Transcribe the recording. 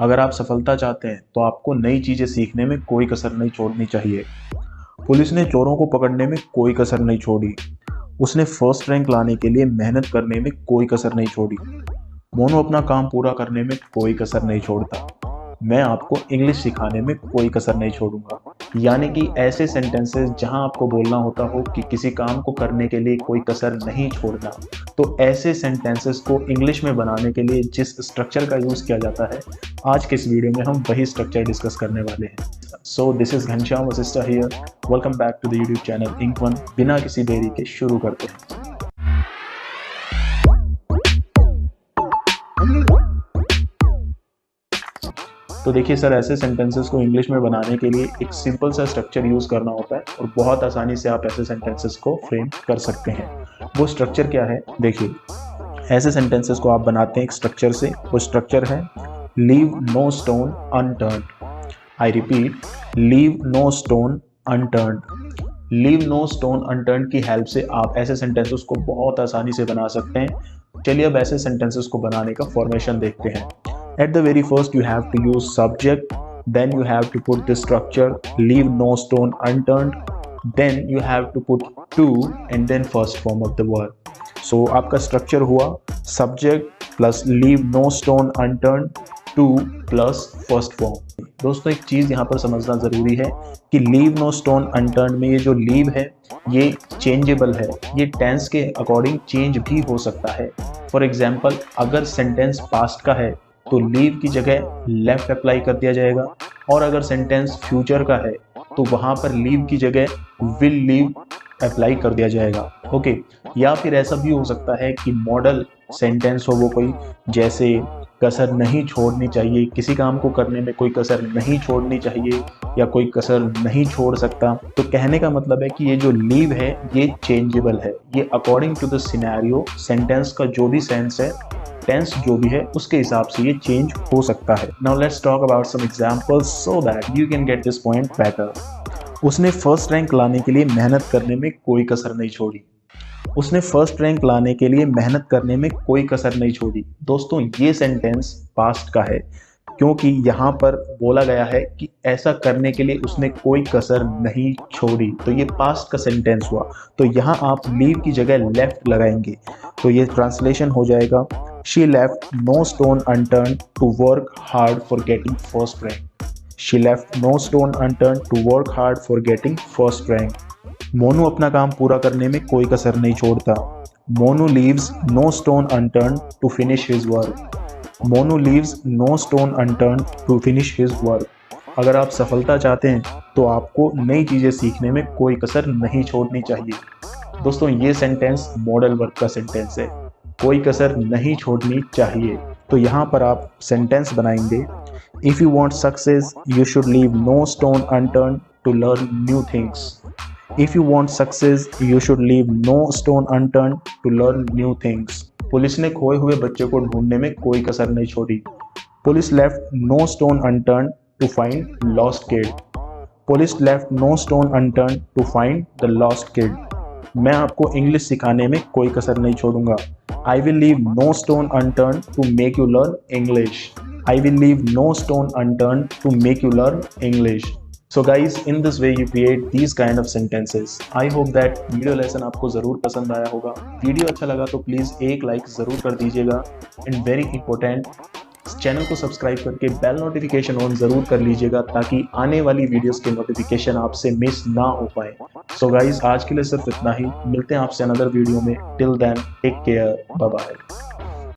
अगर आप सफलता चाहते हैं तो आपको नई चीजें सीखने में कोई कसर नहीं छोड़नी चाहिए। पुलिस ने चोरों को पकड़ने में कोई कसर नहीं छोड़ी। उसने फर्स्ट रैंक लाने के लिए मेहनत करने में कोई कसर नहीं छोड़ी। मोनू अपना काम पूरा करने में कोई कसर नहीं छोड़ता। मैं आपको इंग्लिश सिखाने में कोई कसर नहीं छोड़ूंगा। यानी कि ऐसे सेंटेंसेस जहां आपको बोलना होता हो कि किसी काम को करने के लिए कोई कसर नहीं छोड़ना, तो ऐसे सेंटेंसेस को इंग्लिश में बनाने के लिए जिस स्ट्रक्चर का यूज किया जाता है, आज के इस वीडियो में हम वही स्ट्रक्चर डिस्कस करने वाले हैं। So this is Ghanshyam Vashishtha here. Welcome back to the YouTube channel Ink One. बिना किसी देरी के शुरू करते हैं। तो देखिए सर, ऐसे सेंटेंसेस को इंग्लिश में बनाने के लिए एक सिंपल सा स्ट्रक्चर यूज करना होता है और बहुत आसानी से आप ऐसे सेंटेंसेस को फ्रेम कर सकते हैं। वो स्ट्रक्चर क्या है? देखिए, ऐसे सेंटेंसेस को आप बनाते हैं एक स्ट्रक्चर से। वो स्ट्रक्चर है leave no stone unturned. I repeat, leave no stone unturned. Leave no stone unturned की हेल्प से आप ऐसे सेंटेंसेस को बहुत आसानी से बना सकते हैं। चलिए अब ऐसे सेंटेंसेस को बनाने का फॉर्मेशन देखते हैं। At the very first, you have to use subject, then you have to put the structure, leave no stone unturned, then you have to put to, and then first form of the word. So आपका structure हुआ subject plus leave no stone unturned, to plus first form. दोस्तों, एक चीज़ यहाँ पर समझना ज़रूरी है कि leave no stone unturned में ये जो leave है ये changeable है। ये tense के अकॉर्डिंग चेंज भी हो सकता है। फॉर एग्जाम्पल, अगर सेंटेंस पास्ट का है तो लीव की जगह लेफ्ट अप्लाई कर दिया जाएगा, और अगर सेंटेंस फ्यूचर का है तो वहां पर लीव की जगह विल लीव अप्लाई कर दिया जाएगा। ओके, या फिर ऐसा भी हो सकता है कि मॉडल सेंटेंस हो वो कोई, जैसे कसर नहीं छोड़नी चाहिए, किसी काम को करने में कोई कसर नहीं छोड़नी चाहिए या कोई कसर नहीं छोड़ सकता। तो कहने का मतलब है कि ये जो लीव है ये चेंजेबल है। ये according to the scenario, sentence का जो भी सेंस है, टेंस जो भी है, उसके हिसाब से ये चेंज हो सकता है। Now let's talk about some examples so that you can get this point better. उसने फर्स्ट रैंक लाने के लिए मेहनत करने में कोई कसर नहीं छोड़ी। उसने फर्स्ट रैंक लाने के लिए मेहनत करने में कोई कसर नहीं छोड़ी। दोस्तों, ये सेंटेंस पास्ट का है क्योंकि यहाँ पर बोला गया है कि ऐसा करने के लिए उसने कोई कसर नहीं छोड़ी, तो ये पास्ट का सेंटेंस हुआ। तो यहाँ आप लीव की जगह लेफ्ट लगाएंगे, तो ये ट्रांसलेशन हो जाएगा She left no stone unturned to work hard for getting first rank. She left no stone unturned to work hard for getting first rank. Monu अपना काम पूरा करने में कोई कसर नहीं छोड़ता। Monu leaves no stone unturned to finish his work. Monu leaves no stone unturned to finish his work. अगर आप सफलता चाहते हैं तो आपको नई चीज़ें सीखने में कोई कसर नहीं छोड़नी चाहिए। दोस्तों, ये सेंटेंस मॉडल वर्ब का सेंटेंस है, कोई कसर नहीं छोड़नी चाहिए। तो यहाँ पर आप सेंटेंस बनाएंगे, if you want success you should leave no stone unturned to learn new things. If you want success you should leave no stone unturned to learn new things. Police ने खोए हुए बच्चे को ढूंढने में कोई कसर नहीं छोड़ी। Police left no stone unturned to find lost kid. Police left no stone unturned to find the lost kid. मैं आपको इंग्लिश सिखाने में कोई कसर नहीं छोड़ूंगा। I will leave no stone unturned to make you learn English. I will leave no stone unturned to make you learn English. So guys, in this way you create these kind of sentences. I hope that video lesson आपको ज़रूर पसंद आया होगा। Video अच्छा लगा तो please एक like ज़रूर कर दीजिएगा, एंड वेरी इंपॉर्टेंट, चैनल को सब्सक्राइब करके बेल नोटिफिकेशन ऑन ज़रूर कर लीजिएगा ताकि आने वाली वीडियोस के नोटिफिकेशन आपसे मिस ना हो पाए। सो गाइज, आज के लिए सिर्फ इतना ही। मिलते हैं आपसे अनदर वीडियो में। Till then take care, bye bye.